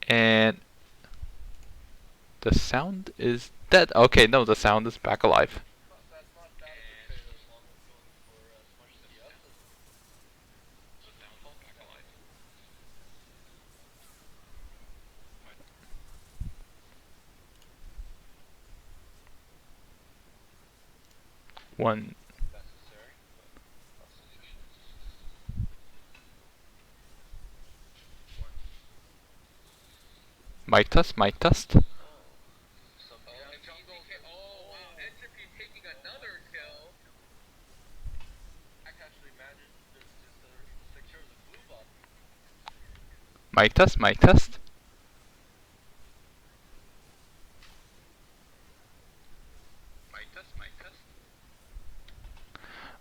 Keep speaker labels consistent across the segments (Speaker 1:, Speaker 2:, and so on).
Speaker 1: And the sound is dead. Okay, no, the sound is back alive. One mic test, mic test. Mic test, mic test.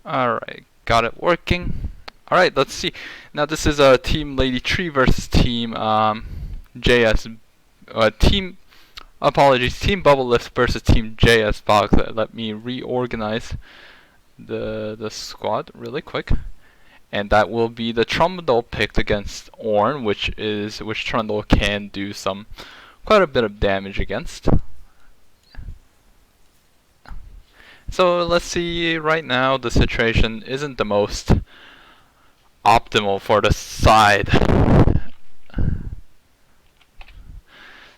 Speaker 1: Alright, got it working. Alright, let's see. Now this is a Team Lady Tree versus Team JS. Team Apologies, Team Bubblelift versus Team JS Box. Let me reorganize the squad really quick. And that will be the Trundle picked against Ornn, which Trundle can do quite a bit of damage against. So let's see, right now the situation isn't the most optimal for the side.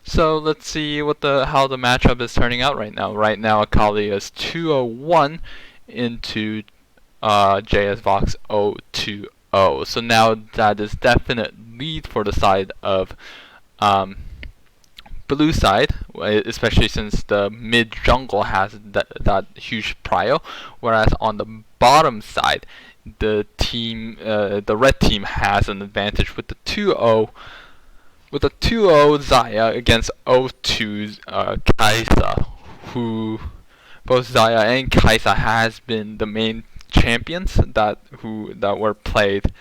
Speaker 1: So let's see how the matchup is turning out right now. Right now Akali is 201 into JS Vox 020. So now that is definite lead for the side of blue side, especially since the mid jungle has that huge prio, whereas on the bottom side, the red team has an advantage with the 2-0 Xayah against 0-2 Kai'Sa, who both Xayah and Kai'Sa has been the main champions that were played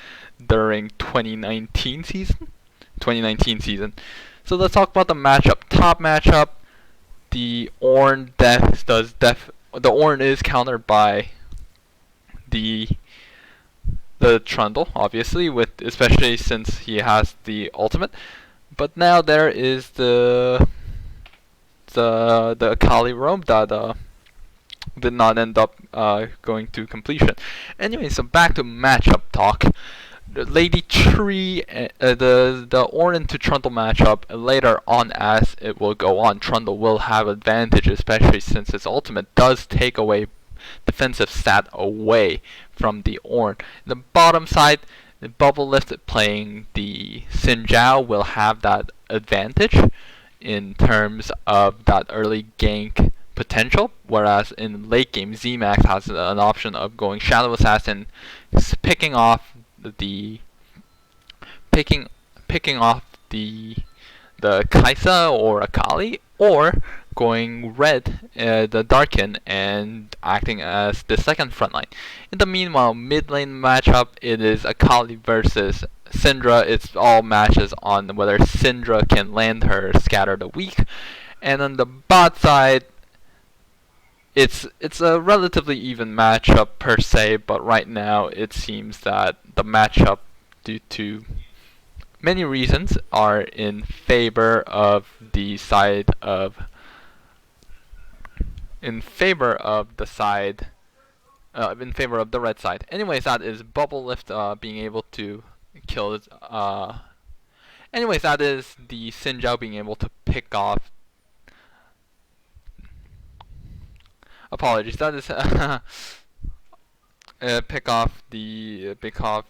Speaker 1: during 2019 season. 2019 season. So let's talk about the matchup. Top matchup, the Ornn the Ornn is countered by the Trundle, obviously, especially since he has the ultimate. But now there is the Akali roam that did not end up going to completion. Anyway, so back to matchup talk. The Lady Tree, the Ornn to Trundle matchup later on as it will go on, Trundle will have advantage, especially since its ultimate does take away defensive stat away from the Ornn. The bottom side, the Bubblelift playing the Xin Zhao will have that advantage in terms of that early gank potential, whereas in late game Xemacs has an option of going Shadow Assassin, picking off the picking picking off the Kai'Sa or Akali, or going red, the Darkin, and acting as the second front line. In the meanwhile, mid lane matchup, it is Akali versus Syndra. It's all matches on whether Syndra can land her Scatter the Weak. And on the bot side, it's a relatively even matchup per se, but right now it seems that the matchup, due to many reasons, are in favor of the side of in favor of the side in favor of the red side. Anyways, that is Bubblelift being able to kill it. Anyways, that is the Xin Zhao being able to pick off. Apologies, that is pick off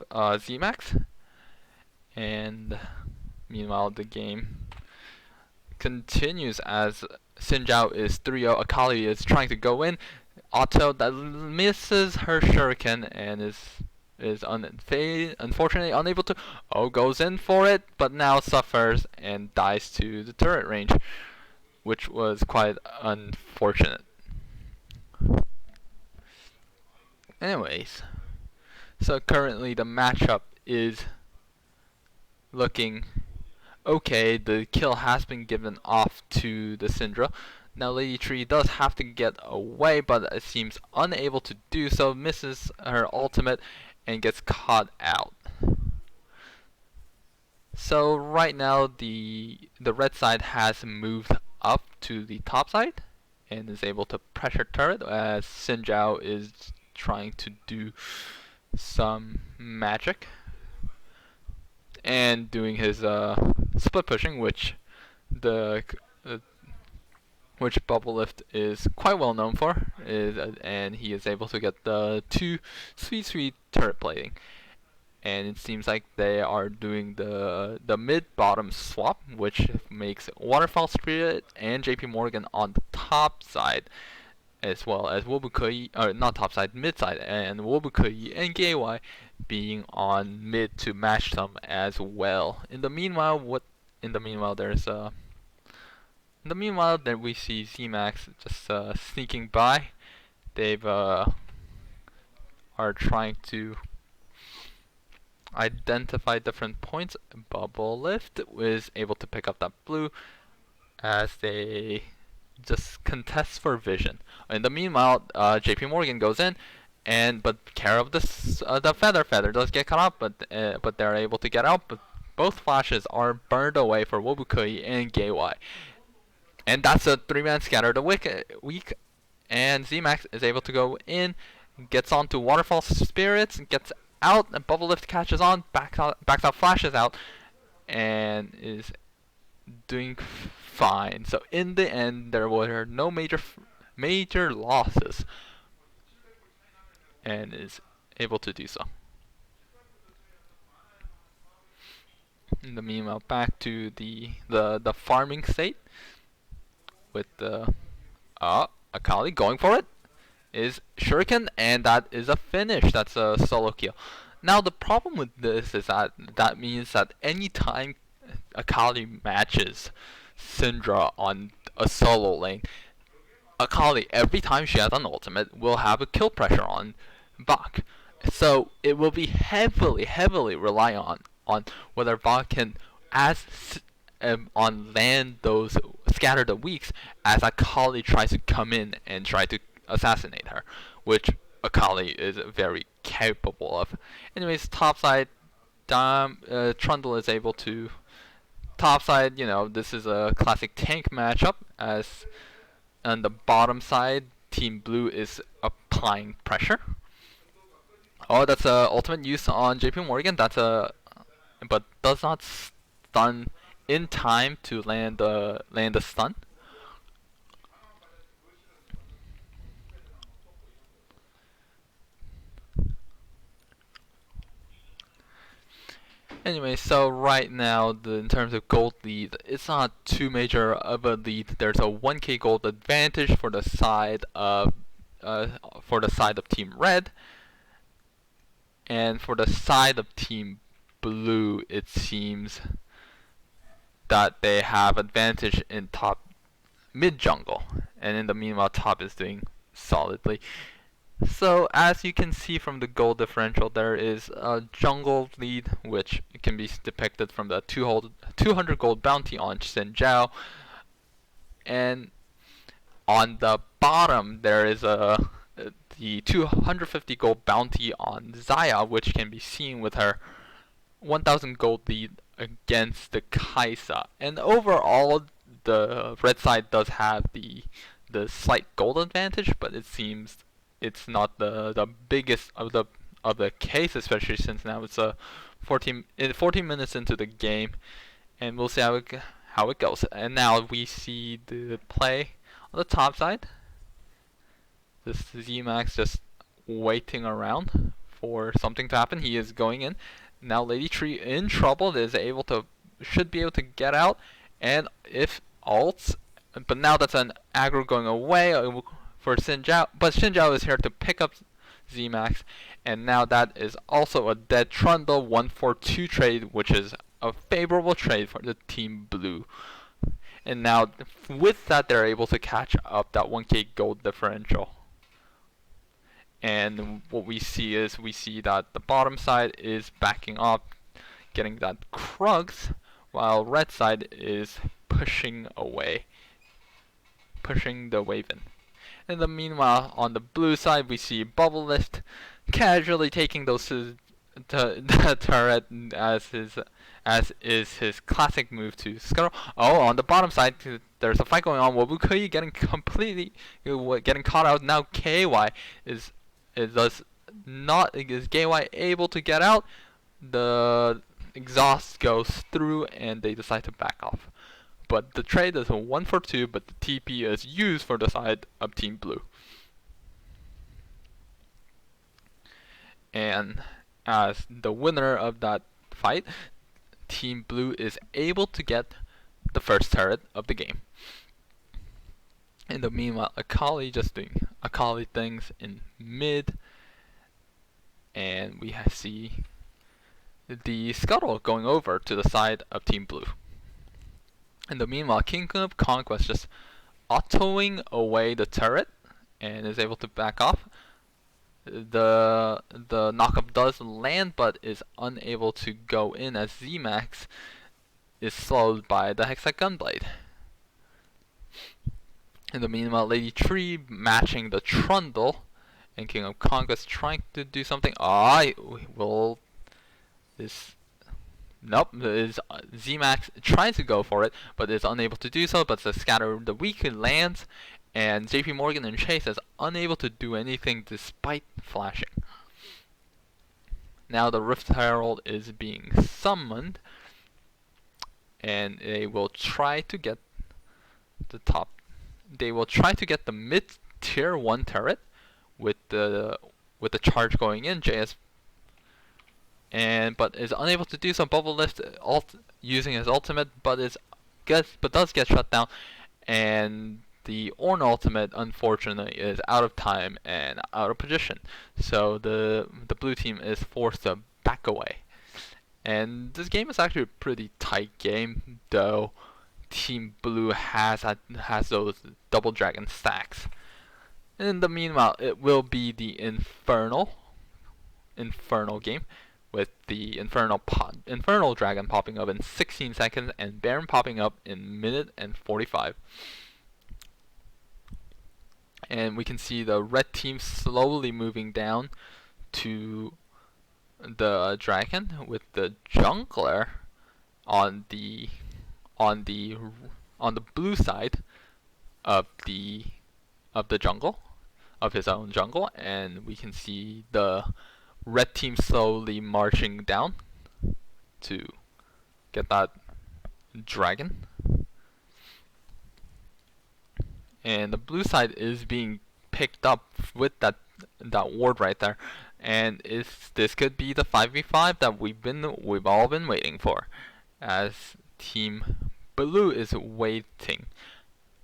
Speaker 1: Xemacs, and meanwhile the game continues as Xin Zhao is 3-0. Akali is trying to go in. Otto that misses her shuriken and is unfortunately unable to. Goes in for it, but now suffers and dies to the turret range, which was quite unfortunate. Anyways, so currently the matchup is looking okay. The kill has been given off to the Syndra. Now Lady Tree does have to get away, but it seems unable to do so, misses her ultimate and gets caught out. So right now the red side has moved up to the top side and is able to pressure turret as Xin Zhao is trying to do some magic and doing his split pushing, the uh, which Bubblelift is quite well known for, and he is able to get the two sweet turret plating. And it seems like they are doing the mid bottom swap, which makes Waterfall Spirit and JP Morgan on the top side, as well as Wobukei, or not top side, mid side, and Wobukei and Gay being on mid to match them as well. In the meanwhile, there's in the meanwhile, then we see Xemacs just sneaking by. They've are trying to identify different points. Bubblelift was able to pick up that blue as they just contest for vision. In the meanwhile, JP Morgan goes in, and but care of this the feather. Feather does get cut off, but they're able to get out. But both flashes are burned away for Wobukui and Gaywai. And that's a 3-man scatter the weak, and Xemacs is able to go in, gets onto Waterfall Spirits, gets out, and Bubblelift catches on, backs out, flashes out, and is doing fine. So in the end, there were no major losses, and is able to do so. In the meanwhile, back to the farming state with the Akali going for it is Shuriken, and that is a finish. That's a solo kill. Now the problem with this is that means that anytime Akali matches Syndra on a solo lane, Akali every time she has an ultimate will have a kill pressure on Bach. So it will be heavily rely on whether Bach can on land those scatter the weaks as Akali tries to come in and try to assassinate her, which Akali is very capable of. Anyways, topside, Trundle is able to topside. This is a classic tank matchup as on the bottom side, Team Blue is applying pressure. Oh, that's a ultimate use on JP Morgan. But does not stun in time to land the stun. Anyway, so right now, in terms of gold lead, it's not too major of a lead. There's a 1k gold advantage for the side of Team Red, and for the side of Team Blue, it seems that they have advantage in top mid jungle, and in the meanwhile, top is doing solidly. So as you can see from the gold differential, there is a jungle lead, which can be depicted from the 200 gold bounty on Xin Zhao, and on the bottom there is the 250 gold bounty on Zaya, which can be seen with her 1000 gold lead against the Kaisa. And overall, the red side does have the slight gold advantage, but it seems it's not the biggest of the case, especially since now it's 14 minutes into the game, and we'll see how it goes. And now we see the play on the top side. This Xemacs just waiting around for something to happen. He is going in. Now Lady Tree in trouble should be able to get out, and if ults, but now that's an aggro going away for Xin Zhao, but Xin Zhao is here to pick up Xemacs, and now that is also a dead Trundle 1-4-2 trade, which is a favorable trade for the Team Blue. And now with that, they're able to catch up that 1k gold differential. And what we see that the bottom side is backing up, getting that Krugs, while red side is pushing away, pushing the wave in. In the meanwhile, on the blue side, we see Bubblelift casually taking those the turret as is his classic move to scuttle. Oh, on the bottom side, there's a fight going on. Wobukui getting completely getting caught out. Now KY is not is KY able to get out? The exhaust goes through and they decide to back off. But the trade is a 1 for 2, but the TP is used for the side of Team Blue. And as the winner of that fight, Team Blue is able to get the first turret of the game. In the meanwhile, Akali just doing Akali things in mid, and we see the scuttle going over to the side of Team Blue. In the meanwhile, King of Conquest just autoing away the turret and is able to back off. The knockup does land, but is unable to go in as Xemacs is slowed by the Hextech Gunblade. In the meanwhile, Lady Tree matching the Trundle, and King of Conquest trying to do something. Xemacs trying to go for it, but is unable to do so. But the Scatter the Weak lands, and JP Morgan and Chase is unable to do anything despite flashing. Now the Rift Herald is being summoned, and they will try to get the top. They will try to get the mid tier 1 turret with the charge going in. JS but is unable to do so. Bubblelift using his ultimate, but does get shut down, and the Ornn ultimate unfortunately is out of time and out of position. So the blue team is forced to back away. And this game is actually a pretty tight game, though Team Blue has those double dragon stacks. In the meanwhile, it will be the Infernal game, with the Infernal Dragon popping up in 16 seconds and Baron popping up in minute and 45. And we can see the red team slowly moving down to the dragon, with the jungler on the blue side of the jungle, of his own jungle, and we can see the red team slowly marching down to get that dragon. And the blue side is being picked up with that ward right there, and this could be the 5v5 that we've all been waiting for, as Team Blue is waiting.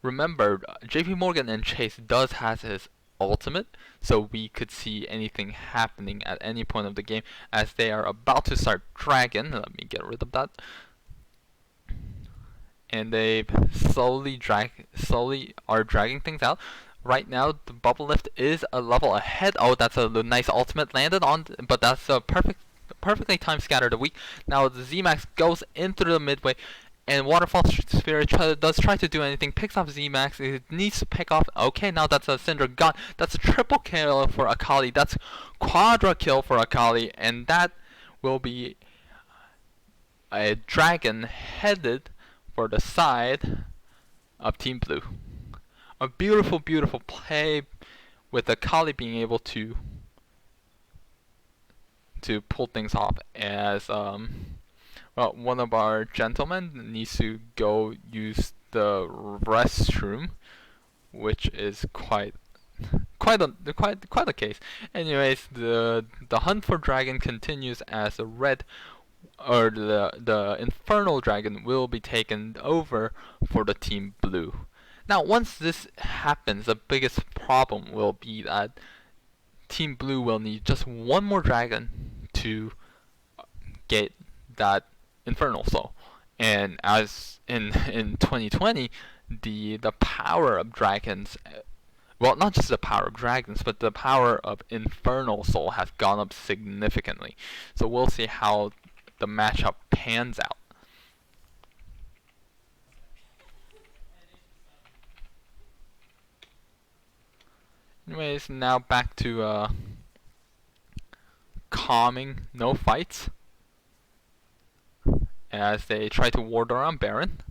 Speaker 1: Remember, JP Morgan and Chase does have his ultimate, so we could see anything happening at any point of the game, as they are about to start dragon. Let me get rid of that. And they slowly are dragging things out. Right now, the Bubblelift is a level ahead. Oh, that's a nice ultimate landed on, but that's a perfectly timed Scatter the Weak. Now the Xemacs goes into the midway, and Waterfall Spirit does try to do anything. Picks off Xemacs. It needs to pick off. Okay, now that's a Cinder Gun. That's a triple kill for Akali. That's quadra kill for Akali, and that will be a dragon headed for the side of Team Blue. A beautiful, beautiful play, with Akali being able to pull things off, as one of our gentlemen needs to go use the restroom, which is quite a case. Anyways, the hunt for dragon continues, as the Infernal Dragon will be taken over for the Team Blue. Now, once this happens, the biggest problem will be that Team Blue will need just one more dragon to get that Infernal Soul. And as in 2020, the power of dragons, well, not just the power of dragons, but the power of Infernal Soul has gone up significantly. So we'll see how the matchup pans out. Anyways, now back to calming no fights as they try to ward around Baron.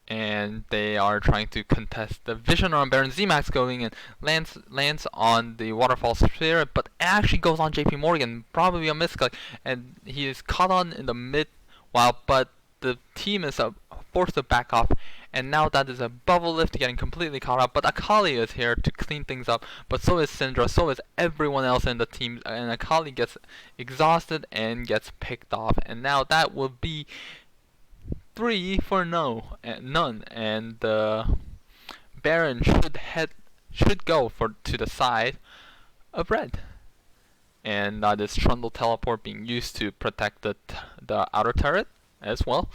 Speaker 1: And they are trying to contest the vision around Baron. Xemacs going and lands on the Waterfall Spirit, but actually goes on JP Morgan, probably a misclick, and he is caught on in the mid while, but the team is forced to back off, and now that is a Bubblelift getting completely caught up, but Akali is here to clean things up, but so is Syndra, so is everyone else in the team, and Akali gets exhausted and gets picked off, and now that will be 3 for none, and the Baron should go to the side of red, and that is Trundle teleport being used to protect the outer turret as well.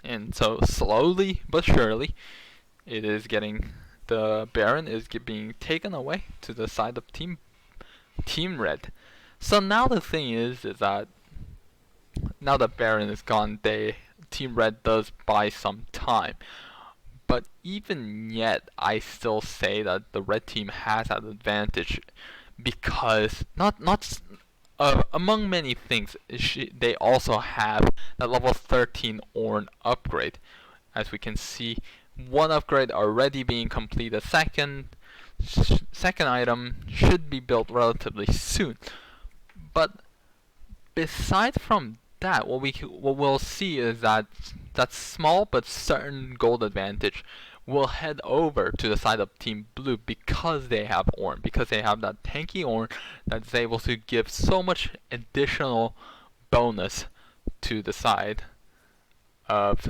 Speaker 1: And so slowly but surely, the Baron is being taken away to the side of Team Red. So now the thing is that now that Baron is gone, Team Red does buy some time. But even yet, I still say that the red team has that advantage because among many things, they also have that level 13 Ornn upgrade. As we can see, one upgrade already being completed. Second item should be built relatively soon. But beside from that, what we'll see is that small but certain gold advantage will head over to the side of Team Blue because they have Ornn, because they have that tanky Ornn that's able to give so much additional bonus to the side of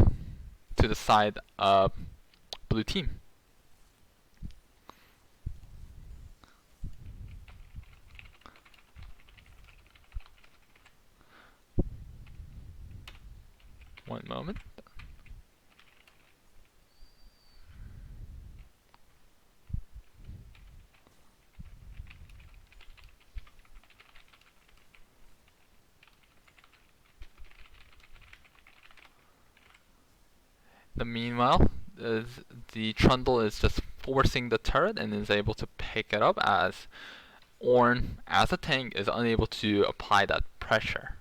Speaker 1: Blue Team. One moment. Meanwhile, the Trundle is just forcing the turret and is able to pick it up as Ornn, as a tank, is unable to apply that pressure.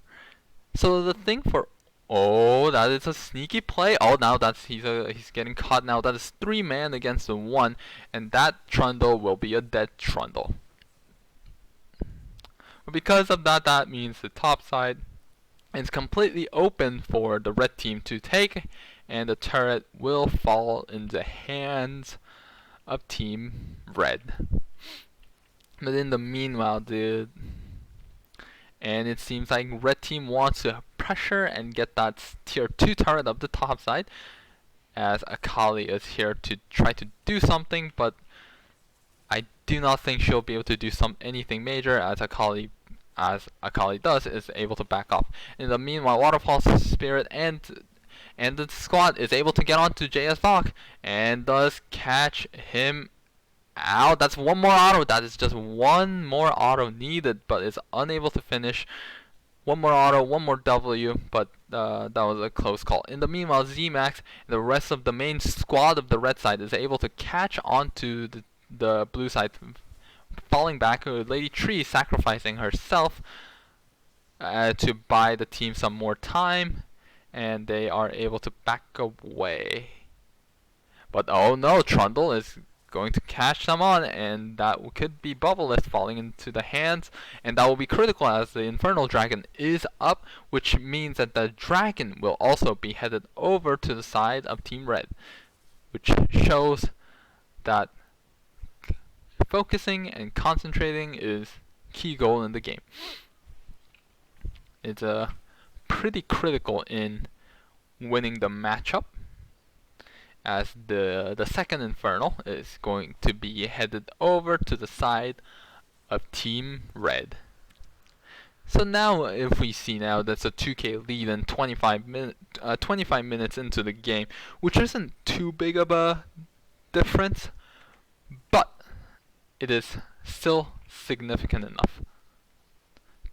Speaker 1: So the thing for that is a sneaky play. Now he's getting caught now. That is 3 man against the 1, and that Trundle will be a dead Trundle. But because of that means the top side is completely open for the red team to take, and the turret will fall in the hands of Team Red. But in the meanwhile, and it seems like red team wants to pressure and get that tier 2 turret up the top side, as Akali is here to try to do something, but I do not think she'll be able to do anything major, as Akali does, is able to back off. In the meanwhile, Waterfall Spirit and the squad is able to get onto JS Valk and does catch him out. That's one more auto. That is just one more auto needed, but is unable to finish. One more auto, one more W, but that was a close call. In the meanwhile, Xemacs and the rest of the main squad of the red side is able to catch onto the blue side, falling back. Lady Tree sacrificing herself to buy the team some more time, and they are able to back away. But oh no, Trundle is going to catch them on, and that could be Bubblelift falling into the hands, and that will be critical as the Infernal Dragon is up, which means that the Dragon will also be headed over to the side of Team Red, which shows that focusing and concentrating is key goal in the game. It's pretty critical in winning the matchup, as the second Infernal is going to be headed over to the side of Team Red. So now, if we see now, that's a 2k lead and 25 minutes into the game, which isn't too big of a difference, but it is still significant enough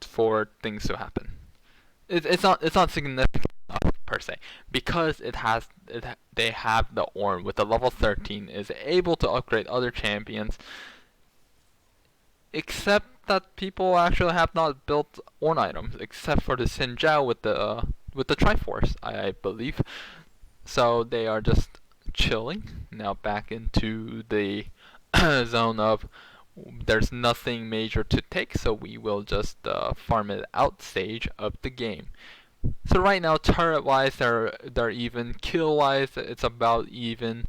Speaker 1: for things to happen. It's not significant enough per se, because they have the Ornn with the level 13 is able to upgrade other champions, except that people actually have not built Ornn items except for the Xin Zhao with the Triforce, I believe. So they are just chilling now, back into the zone of there's nothing major to take, so we will just farm it out stage of the game. So right now, turret wise, they're even. Kill wise, it's about even.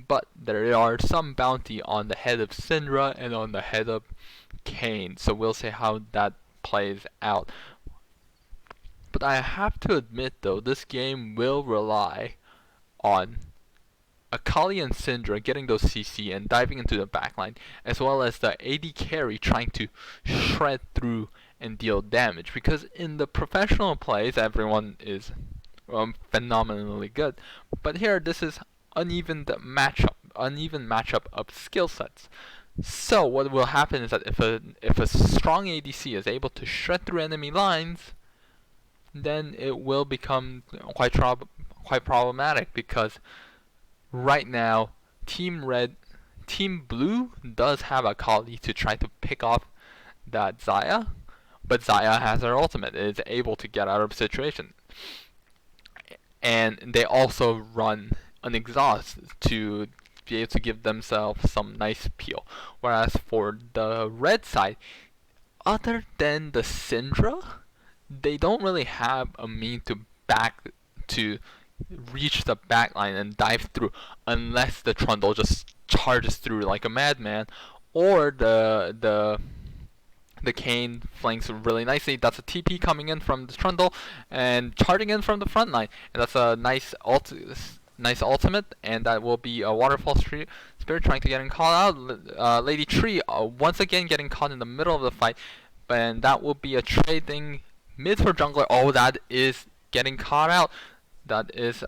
Speaker 1: But there are some bounty on the head of Syndra and on the head of Kayn, so we'll see how that plays out. But I have to admit though, this game will rely on Akali and Syndra getting those CC and diving into the backline, as well as the AD carry trying to shred through and deal damage. Because in the professional plays, everyone is phenomenally good, but here this is uneven matchup of skill sets. So what will happen is that if a strong ADC is able to shred through enemy lines, then it will become quite problematic, because right now Team Blue does have a Akali to try to pick off that Xayah, but Xayah has her ultimate, is able to get out of the situation. And they also run an exhaust to be able to give themselves some nice peel. Whereas for the red side, other than the Syndra, they don't really have a mean to reach the backline and dive through, unless the Trundle just charges through like a madman, or the Kayn flanks really nicely. That's a TP coming in from the Trundle and charging in from the front line, and that's a nice ultimate, and that will be a Waterfall Spirit trying to get caught out. Lady Tree once again getting caught in the middle of the fight, and that will be a trading mid for jungler. Oh, that is getting caught out. That is,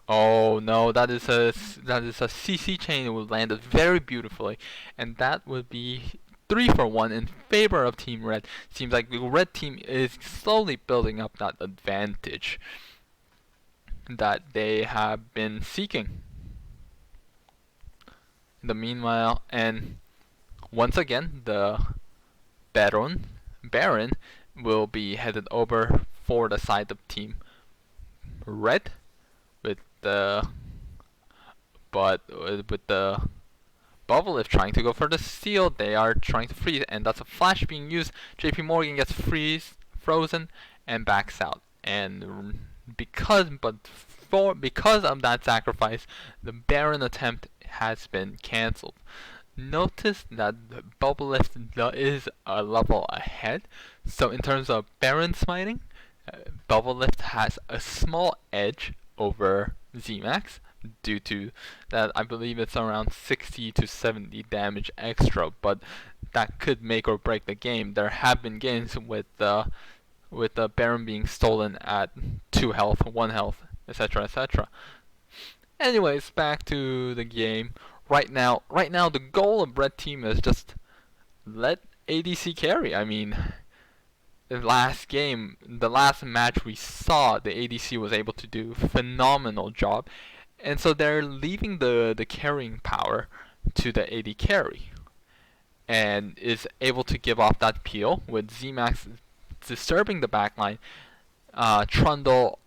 Speaker 1: oh no, that is a CC chain. It will landed very beautifully, and that would be 3 for 1 in favor of Team Red. Seems like the red team is slowly building up that advantage that they have been seeking. In the meanwhile, and once again, the Baron will be headed over for the side of Team Red, with the Bubblelift trying to go for the steal. They are trying to freeze, and that's a flash being used. JP Morgan gets frozen and backs out, and because of that sacrifice, the Baron attempt has been cancelled. Notice that the Bubblelift is a level ahead, so in terms of Baron smiting, Bubblelift has a small edge over Xemacs, due to that. I believe it's around 60 to 70 damage extra, but that could make or break the game. There have been games with the Baron being stolen at 2 health, 1 health, etc, etc. Anyways, back to the game. Right now the goal of Red Team is just let ADC carry. I mean, the last match we saw, the ADC was able to do a phenomenal job, and so they're leaving the carrying power to the AD carry, and is able to give off that peel with Xemacs disturbing the backline, Trundle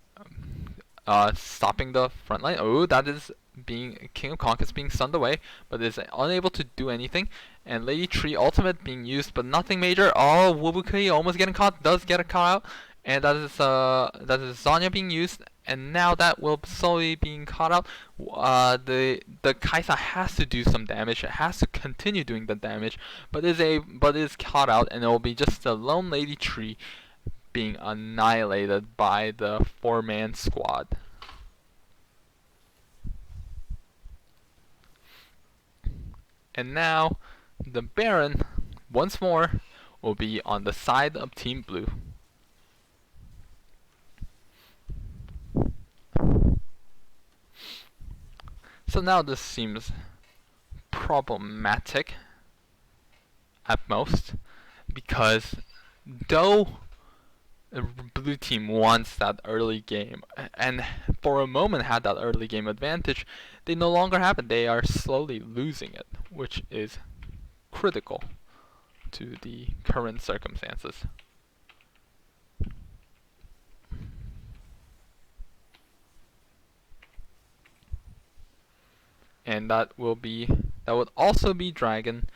Speaker 1: stopping the front line. Oh, that is King of Conk is being stunned away, but is unable to do anything. And Lady Tree ultimate being used, but nothing major. Oh, Wubuki almost getting caught, does get a caught out, and that is Zhonya being used, and now that will slowly being caught out. The Kaisa has to do some damage. It has to continue doing the damage, but is caught out, and it will be just a lone Lady Tree being annihilated by the 4-man squad. And now the Baron once more will be on the side of Team Blue. So now this seems problematic at most, because though blue team wants that early game, and for a moment had that early game advantage. They no longer have it. They are slowly losing it, which is critical to the current circumstances. And that would also be dragon.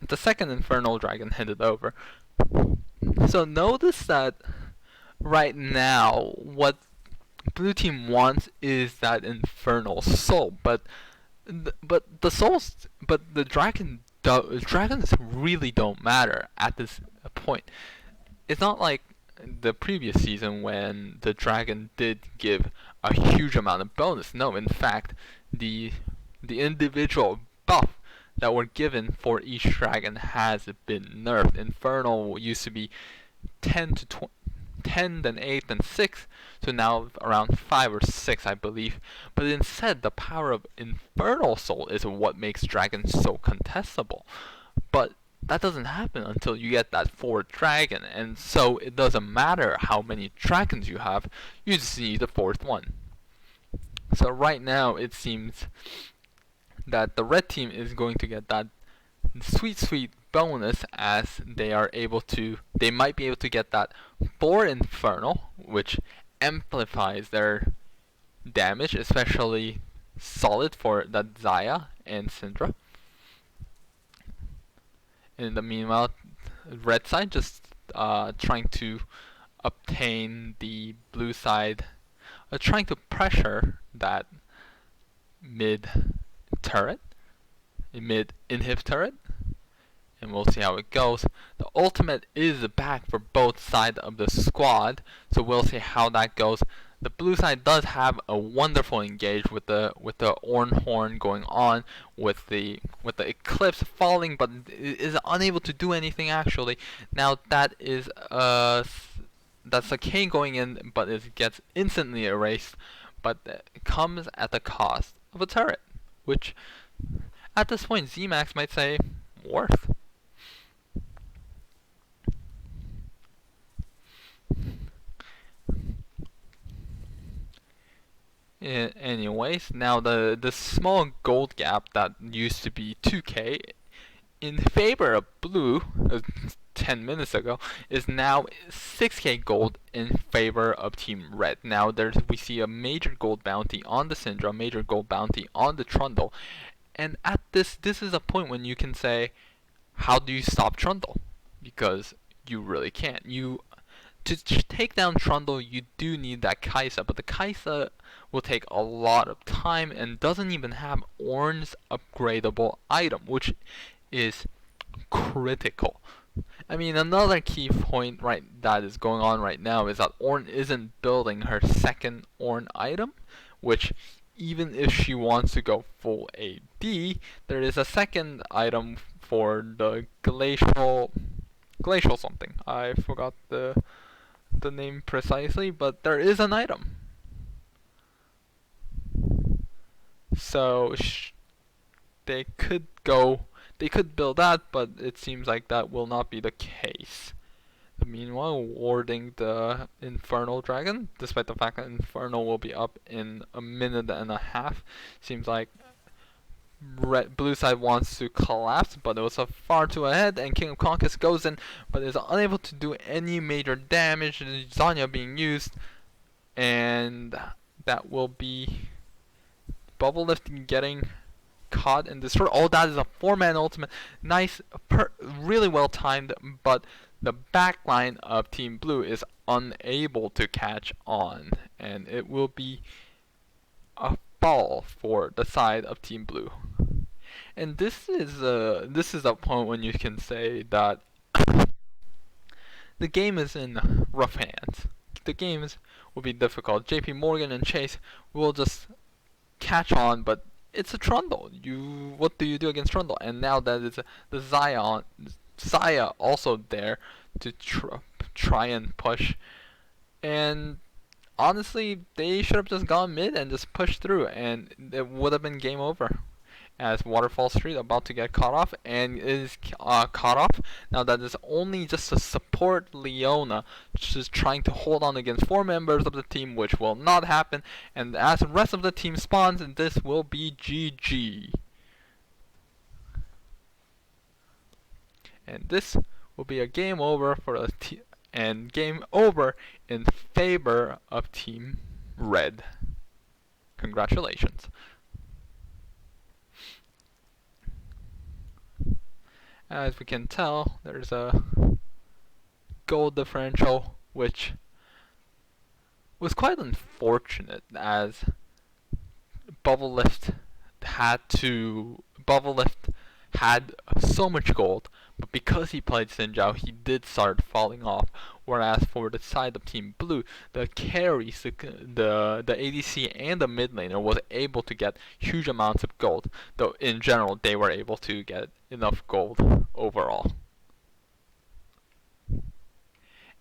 Speaker 1: The second infernal dragon handed over. So notice that right now what blue team wants is that infernal soul, but the dragons really don't matter at this point. It's not like the previous season when the dragon did give a huge amount of bonus. No, in fact, the individual buff that were given for each dragon has been nerfed. Infernal used to be 10 to 20, 10, then 8, then 6, so now around 5 or 6, I believe. But instead, the power of Infernal Soul is what makes dragons so contestable. But that doesn't happen until you get that 4th dragon, and so it doesn't matter how many dragons you have, you just need the 4th one. So right now, it seems that the red team is going to get that sweet bonus, as they might be able to get that 4 infernal, which amplifies their damage, especially solid for that Zaya and Syndra. In the meanwhile, red side just trying to obtain the blue side, trying to pressure that mid turret, mid inhib turret, and we'll see how it goes. The ultimate is back for both sides of the squad, so we'll see how that goes. The blue side does have a wonderful engage with the Orn Horn going on, with the Eclipse falling, but is unable to do anything actually. Now that is that's a Kane going in, but it gets instantly erased. But it comes at the cost of a turret, which at this point Xemacs might say worth. Anyways, now the small gold gap that used to be 2k in favor of blue 10 minutes ago is now 6k gold in favor of team red. Now we see a major gold bounty on the Syndra, a major gold bounty on the Trundle, and at this is a point when you can say, how do you stop Trundle? Because you really can't. To take down Trundle, you do need that Kaisa, but the Kaisa will take a lot of time and doesn't even have Ornn's upgradable item, which is critical. I mean, another key point that is going on right now is that Ornn isn't building her second Ornn item, which even if she wants to go full AD, there is a second item for the glacial something. I forgot the name precisely, but there is an item. So they could build that, but it seems like that will not be the case. Meanwhile, warding the Infernal Dragon, despite the fact that Infernal will be up in a minute and a half, seems like blue side wants to collapse, but it was far too ahead, and King of Conquest goes in, but is unable to do any major damage. Zanya being used, and that will be Bubblelift getting caught and destroyed. Oh, that is a 4-man ultimate. Nice, really well timed, but the backline of Team Blue is unable to catch on, and it will be a fall for the side of Team Blue. And this is a point when you can say that the game is in rough hands. The games will be difficult. JP Morgan and Chase will just catch on, but it's a Trundle. What do you do against Trundle? And now that it's the Zaya also there to try and push. And honestly, they should have just gone mid and just pushed through, and it would have been game over. as Waterfall Street about to get caught off, and is caught off. Now that is only just to support Leona, just trying to hold on against 4 members of the team, which will not happen. And as the rest of the team spawns, this will be GG. And this will be a game over for the team, and game over in favor of Team Red. Congratulations. As we can tell, there's a gold differential, which was quite unfortunate, as Bubblelift had so much gold, but because he played Sinjao, he did start falling off. Whereas for the side of Team Blue, the carries, the ADC and the mid laner was able to get huge amounts of gold. Though in general, they were able to get enough gold overall.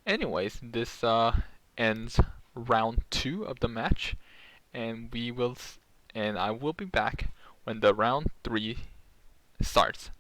Speaker 1: Anyways, this ends round 2 of the match, and I will be back when the round 3 starts.